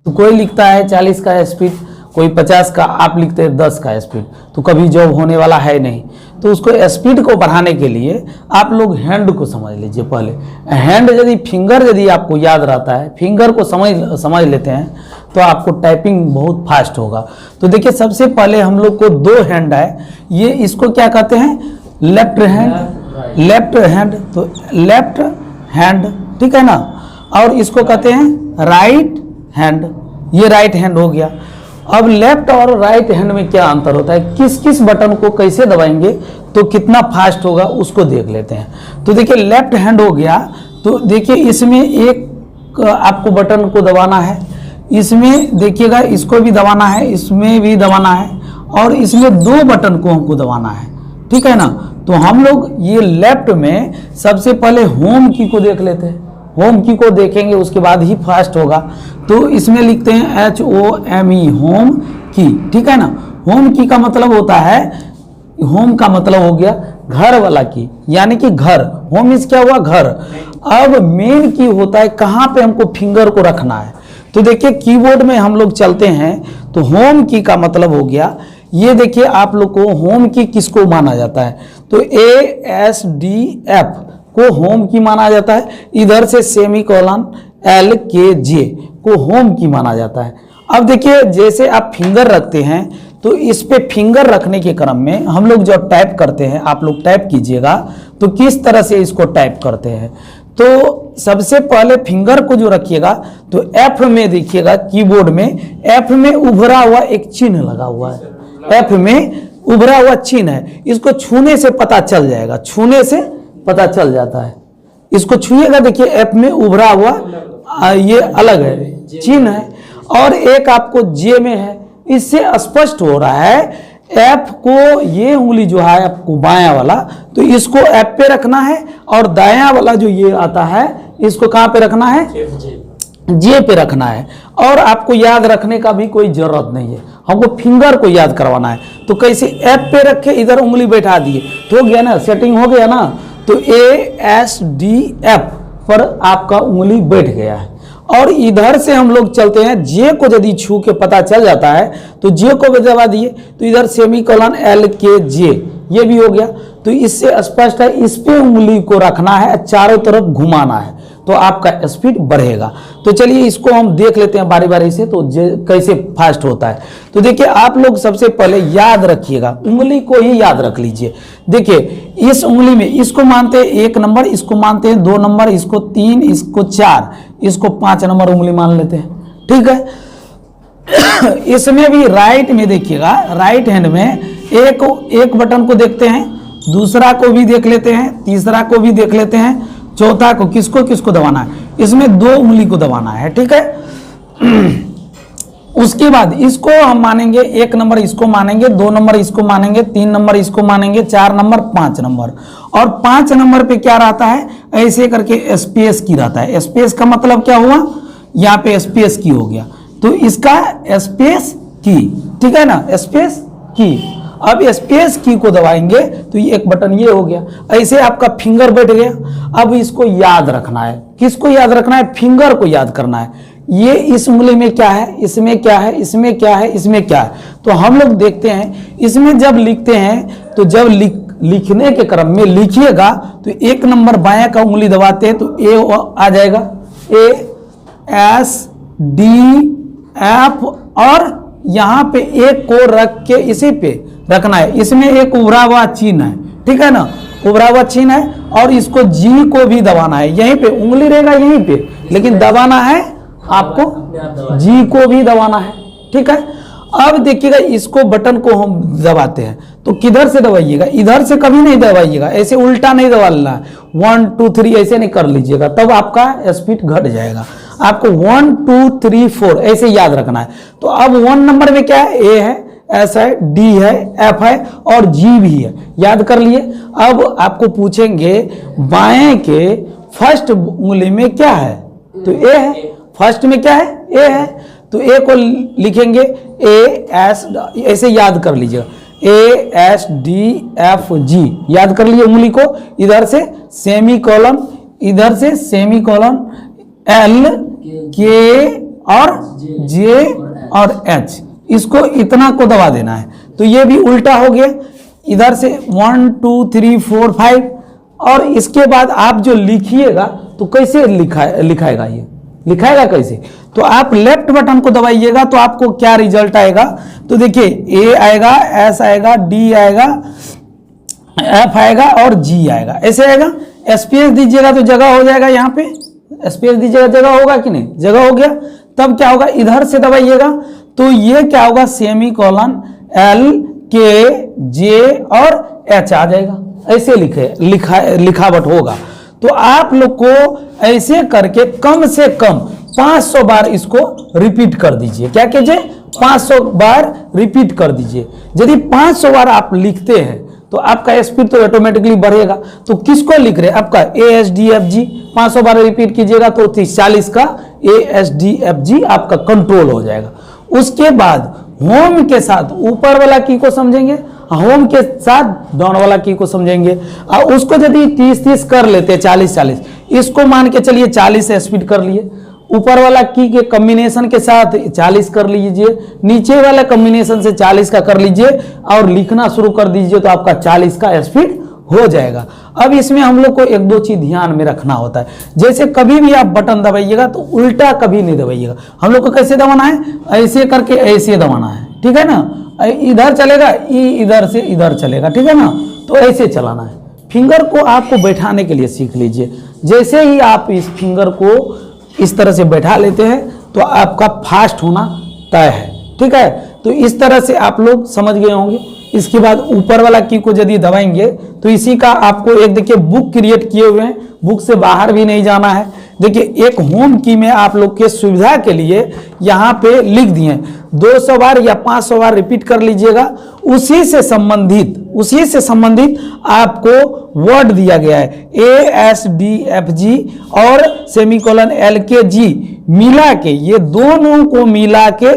तो कोई लिखता है 40 का स्पीड, कोई 50 का, आप लिखते हैं 10 का स्पीड, तो कभी जॉब होने वाला है नहीं। तो उसको स्पीड को बढ़ाने के लिए आप लोग हैंड को समझ लीजिए। पहले हैंड यदि फिंगर यदि आपको याद रहता है, फिंगर को समझ लेते हैं तो आपको टाइपिंग बहुत फास्ट होगा। तो देखिए सबसे पहले हम लोग को 2 हैंड है, ये इसको क्या कहते हैं, लेफ्ट हैंड, तो लेफ्ट हैंड, ठीक है ना। और इसको कहते हैं राइट हैंड, ये राइट हैंड हो गया। अब लेफ्ट और राइट हैंड में क्या अंतर होता है, किस किस बटन को कैसे दबाएंगे तो कितना फास्ट होगा उसको देख लेते हैं। तो देखिए लेफ्ट हैंड हो गया, तो देखिए इसमें एक आपको बटन को दबाना है, इसमें देखिएगा इसको भी दबाना है, इसमें भी दबाना है, और इसमें 2 बटन को हमको दबाना है, ठीक है ना। तो हम लोग ये लेफ्ट में सबसे पहले होम की को देख लेते हैं, होम की को देखेंगे उसके बाद ही फास्ट होगा। तो इसमें लिखते हैं HOME, होम की, ठीक है ना। होम की का मतलब होता है, होम का मतलब हो गया घर वाला की, यानी कि घर, होम इज क्या हुआ, घर। अब मेन की होता है कहाँ पे हमको फिंगर को रखना है। तो देखिए कीबोर्ड में हम लोग चलते हैं तो होम की का मतलब हो गया, ये देखिए आप लोग को होम की किसको माना जाता है, तो ASDF को होम की माना जाता है। इधर से सेमीकोलन LKJ को होम की माना जाता है। अब देखिए जैसे आप फिंगर रखते हैं तो इस पे फिंगर रखने के क्रम में हम लोग जब टाइप करते हैं, आप लोग टाइप कीजिएगा तो किस तरह से इसको टाइप करते हैं। तो सबसे पहले फिंगर को जो रखिएगा तो F में देखिएगा, कीबोर्ड में F में उभरा हुआ एक चिन्ह लगा हुआ है, F में उभरा हुआ चिन्ह है, इसको छूने से पता चल जाएगा, छूने से पता चल जाता है। इसको छुएगा, देखिए F में उभरा हुआ ये अलग है चिन्ह है, और एक आपको J में है, इससे स्पष्ट हो रहा है F को, ये उंगली जो है आपको बायां वाला, तो इसको F पे रखना है, और दायां वाला जो ये आता है इसको कहां पे रखना है, J पे रखना है। और आपको याद रखने का भी कोई जरूरत नहीं है, हमको फिंगर को याद करवाना है। तो कैसे F पे रखे, इधर उंगली बैठा दिए तो हो गया ना, सेटिंग हो गया ना। तो ASDF पर आपका उंगली बैठ गया है। और इधर से हम लोग चलते हैं, J को यदि छू के पता चल जाता है तो J को भी दबा दिए, तो इधर सेमीकोलन LKJ ये भी हो गया। तो इससे स्पष्ट है इस पे उंगली को रखना है, चारों तरफ घुमाना है, तो आपका स्पीड बढ़ेगा। तो चलिए इसको हम देख लेते हैं बारी बारी से, तो कैसे फास्ट होता है। तो देखिए आप लोग सबसे पहले याद रखिएगा, उंगली को ही याद रख लीजिए। देखिए इस उंगली में इसको मानते हैं 1 नंबर, इसको मानते हैं 2 नंबर, इसको 3, इसको 4, इसको 5 नंबर उंगली मान लेते हैं, ठीक है। इसमें भी राइट में देखिएगा, राइट हैंड में एक बटन को देखते हैं, दूसरा को भी देख लेते हैं, तीसरा को भी देख लेते हैं, चौथा को किसको दबाना है, इसमें 2 उंगली को दबाना है, ठीक है। उसके बाद इसको हम मानेंगे 1 नंबर, इसको मानेंगे 2 नंबर, इसको मानेंगे 3 नंबर, इसको मानेंगे 4 नंबर, 5 नंबर। और 5 नंबर पे क्या रहता है, ऐसे करके स्पेस की रहता है। स्पेस का मतलब क्या हुआ, यहाँ पे स्पेस की हो गया, तो इसका स्पेस की, ठीक है ना, स्पेस की। अब स्पेस की को दबाएंगे तो ये एक बटन ये हो गया, ऐसे आपका फिंगर बैठ गया। अब इसको याद रखना है, किसको याद रखना है, फिंगर को याद करना है। ये इस उंगली में क्या है, इसमें क्या है, इसमें क्या है, इसमें क्या है। तो हम लोग देखते हैं इसमें जब लिखते हैं तो जब लिखने के क्रम में लिखिएगा तो 1 नंबर बायां का उंगली दबाते हैं तो A आ जाएगा, ASDF, और यहाँ पे एक को रख के इसी पे रखना है। इसमें एक उभरा हुआ चिन्ह है, ठीक है ना, उभरा हुआ चिन्ह है, और इसको G को भी दबाना है, यहीं पे उंगली रहेगा यहीं पे, लेकिन दबाना है आपको G को भी दबाना है, ठीक है। अब देखिएगा इसको बटन को हम दबाते हैं तो किधर से दबाइएगा, इधर से कभी नहीं दबाइएगा, ऐसे उल्टा नहीं दबाना है, 1 2 3 ऐसे नहीं कर लीजिएगा, तब आपका स्पीड घट जाएगा। आपको 1 2 3 4 ऐसे याद रखना है। तो अब 1 नंबर में क्या है, A है, S है, D है, F है और G भी है, याद कर लिए। अब आपको पूछेंगे बाएं के फर्स्ट उंगली में क्या है, तो A है, फर्स्ट में क्या है, A है, तो A को लिखेंगे AS, ऐसे याद कर लीजिएगा, ASDFG याद कर लिए उंगली को। इधर से सेमीकोलन, इधर से सेमीकोलन LKJ और जे और एच, इसको इतना को दबा देना है। तो ये भी उल्टा हो गया, इधर से 1 2 3 4 5, और इसके बाद आप जो लिखिएगा तो कैसे लिखाएगा, ये लिखाएगा कैसे? तो आप लेफ्ट बटन को दबाइएगा तो आपको क्या रिजल्ट आएगा, तो देखिए ए आएगा, एस आएगा, डी आएगा, एफ आएगा और जी आएगा, ऐसे आएगा। स्पेस दीजिएगा तो जगह हो जाएगा, यहाँ पे स्पेस दीजिएगा जगह होगा कि नहीं, जगह हो गया। तब क्या होगा, इधर से दबाइएगा तो ये क्या होगा, सेमीकोलन एल के जे और एच आ जाएगा, ऐसे लिखावट होगा। तो आप लोग को ऐसे करके कम से कम 500 बार इसको रिपीट कर दीजिए। क्या कीजिए, 500 बार रिपीट कर दीजिए। यदि 500 बार आप लिखते हैं तो आपका स्पीड तो ऑटोमेटिकली बढ़ेगा। तो किसको लिख रहे हैं, आपका ASDFG 500 बार रिपीट कीजिएगा तो 30-40 का ASDFG आपका कंट्रोल हो जाएगा। उसके बाद होम के साथ ऊपर वाला की को समझेंगे, होम के साथ डाउन वाला की को समझेंगे। और उसको यदि 30-30 कर लेते हैं, 40-40, इसको मान के चलिए 40 से स्पीड कर लिए। ऊपर वाला की के कॉम्बिनेशन के साथ 40 कर लीजिए, नीचे वाला कॉम्बिनेशन से 40 का कर लीजिए और लिखना शुरू कर दीजिए तो आपका 40 का स्पीड हो जाएगा। अब इसमें हम लोग को एक दो चीज ध्यान में रखना होता है, जैसे कभी भी आप बटन दबाइएगा तो उल्टा कभी नहीं दबाइएगा। हम लोग को कैसे दबाना है, ऐसे करके ऐसे दबाना है, ठीक है ना। इधर चलेगा, इधर से इधर चलेगा, ठीक है ना। तो ऐसे चलाना है। फिंगर को आपको बैठाने के लिए सीख लीजिए। जैसे ही आप इस फिंगर को इस तरह से बैठा लेते हैं तो आपका फास्ट होना तय है, ठीक है। तो इस तरह से आप लोग समझ गए होंगे। इसके बाद ऊपर वाला की को यदि दबाएंगे तो इसी का आपको एक देखिए बुक क्रिएट किए हुए हैं, बुक से बाहर भी नहीं जाना है। देखिए एक होम की में आप लोग के सुविधा के लिए यहाँ पे लिख दिए 200 बार या 500 बार रिपीट कर लीजिएगा। उसी से संबंधित आपको वर्ड दिया गया है ASDFG और सेमीकोलन LKG मिला के, ये दोनों को मिला के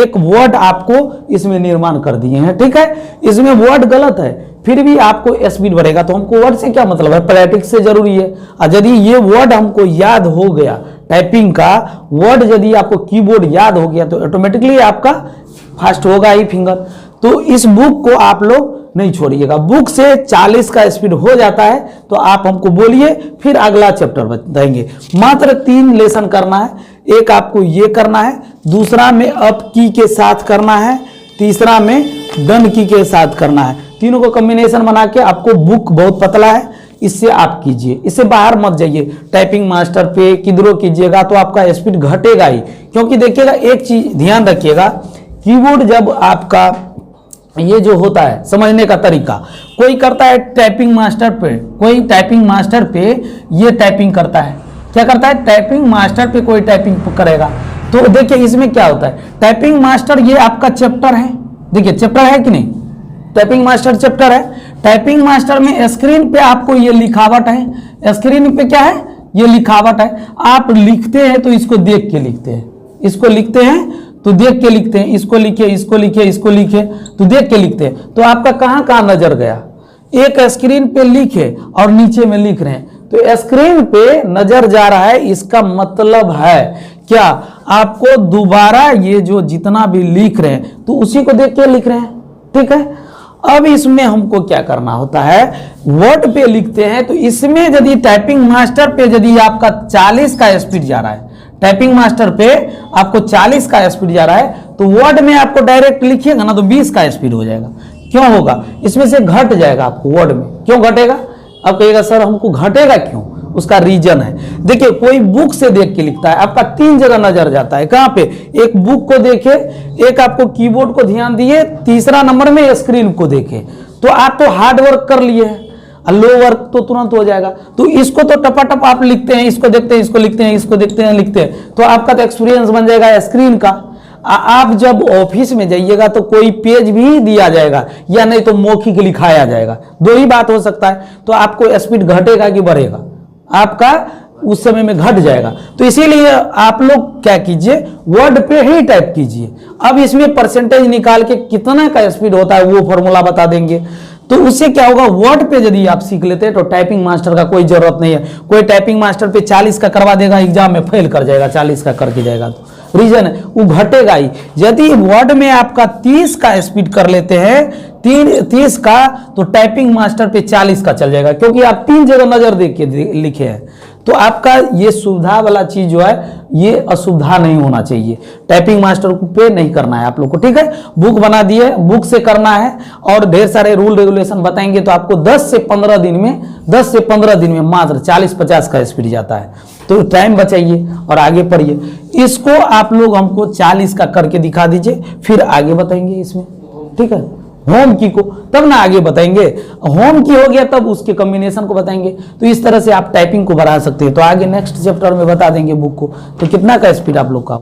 एक वर्ड आपको इसमें निर्माण कर दिए हैं, ठीक है। इसमें वर्ड गलत है फिर भी आपको स्पीड बढ़ेगा। तो हमको वर्ड से क्या मतलब है, प्रैक्टिस से जरूरी है। और यदि ये वर्ड हमको याद हो गया, टाइपिंग का वर्ड यदि आपको कीबोर्ड याद हो गया तो ऑटोमेटिकली आपका फास्ट होगा ही फिंगर। तो इस बुक को आप लोग नहीं छोड़िएगा। बुक से 40 का स्पीड हो जाता है तो आप हमको बोलिए, फिर अगला चैप्टर बताएंगे। मात्र 3 लेसन करना है। एक आपको ये करना है, दूसरा में अप की के साथ करना है, तीसरा में डन की के साथ करना है। तीनों को कॉम्बिनेशन बना के, आपको बुक बहुत पतला है, इससे आप कीजिए, इससे बाहर मत जाइए। टाइपिंग मास्टर पे किधरों कीजिएगा तो आपका स्पीड घटेगा ही। क्योंकि देखिएगा एक चीज ध्यान रखिएगा, कीबोर्ड जब आपका ये जो होता है समझने का तरीका, कोई करता है टाइपिंग मास्टर पे, कोई टाइपिंग मास्टर पे ये टाइपिंग करता है, क्या करता है टाइपिंग मास्टर पे कोई टाइपिंग करेगा। तो देखिए इसमें क्या होता है, टाइपिंग मास्टर ये आपका चैप्टर है, देखिए चैप्टर है कि नहीं, टाइपिंग मास्टर चैप्टर है। टाइपिंग मास्टर में स्क्रीन पे आपको ये लिखावट है, स्क्रीन पे क्या है, ये लिखावट है। आप लिखते हैं तो इसको देख के लिखते हैं, इसको लिखते हैं तो देख के लिखते हैं, इसको लिखे, इसको लिखे, इसको लिखे तो देख के लिखते हैं। तो आपका कहाँ कहाँ नजर गया, एक स्क्रीन पे लिखे और नीचे में लिख रहे हैं तो स्क्रीन पे नजर जा रहा है, इसका मतलब है क्या, आपको दोबारा ये जो जितना भी लिख रहे हैं तो उसी को देख के लिख रहे हैं, ठीक है। अब इसमें हमको क्या करना होता है, वर्ड पे लिखते हैं तो इसमें यदि टाइपिंग मास्टर पे यदि आपका 40 का स्पीड जा रहा है, टाइपिंग मास्टर पे आपको 40 का स्पीड जा रहा है तो वर्ड में आपको डायरेक्ट लिखिएगा ना तो 20 का स्पीड हो जाएगा। क्यों होगा, इसमें से घट जाएगा आपको वर्ड में। क्यों घटेगा, आप कहिएगा सर हमको घटेगा क्यों, उसका रीजन है। देखिए कोई बुक से देख के लिखता है, आपका 3 जगह नजर जाता है, कहाँ पे, एक बुक को देखे, एक आपको कीबोर्ड को ध्यान दिए, तीसरा नंबर में स्क्रीन को देखे। तो आप तो हार्ड वर्क कर लिए हैं, लो वर्क तो तुरंत हो जाएगा। तो इसको तो टपाटप आप लिखते हैं, इसको देखते हैं, इसको लिखते हैं, इसको देखते हैं, लिखते हैं, तो आपका तो एक्सपीरियंस बन जाएगा स्क्रीन का। आप जब ऑफिस में जाइएगा तो कोई पेज भी दिया जाएगा या नहीं तो मौखिक लिखाया जाएगा, 2 ही बात हो सकता है। तो आपको स्पीड घटेगा कि बढ़ेगा, आपका उस समय में घट जाएगा। तो इसीलिए आप लोग क्या कीजिए, वर्ड पे ही टाइप कीजिए। अब इसमें परसेंटेज निकाल के कितना का स्पीड होता है वो फॉर्मूला बता देंगे। तो उससे क्या होगा, वर्ड पे यदि आप सीख लेते हैं तो टाइपिंग मास्टर का कोई जरूरत नहीं है। कोई टाइपिंग मास्टर पे 40 का करवा देगा, एग्जाम में फेल कर जाएगा, 40 का करके जाएगा तो रीजन है वो घटेगा ही। यदि वर्ड में आपका 30 का स्पीड कर लेते हैं 30 का, तो टाइपिंग मास्टर पे 40 का चल जाएगा, क्योंकि आप 3 जगह नजर देख के लिखे हैं। तो आपका ये सुविधा वाला चीज जो है ये असुविधा नहीं होना चाहिए, टाइपिंग मास्टर को पे नहीं करना है आप लोग को, ठीक है। बुक बना दिए, बुक से करना है और ढेर सारे रूल रेगुलेशन बताएंगे, तो आपको 10 से 15 दिन में मात्र 40-50 का स्पीड जाता है। तो टाइम बचाइए और आगे पढ़िए। इसको आप लोग हमको 40 का करके दिखा दीजिए, फिर आगे बताएंगे इसमें, ठीक है। होम की को तब ना आगे बताएंगे, होम की हो गया तब उसके कॉम्बिनेशन को बताएंगे। तो इस तरह से आप टाइपिंग को बढ़ा सकते हैं। तो आगे नेक्स्ट चैप्टर में बता देंगे बुक को, तो कितना का स्पीड आप लोग का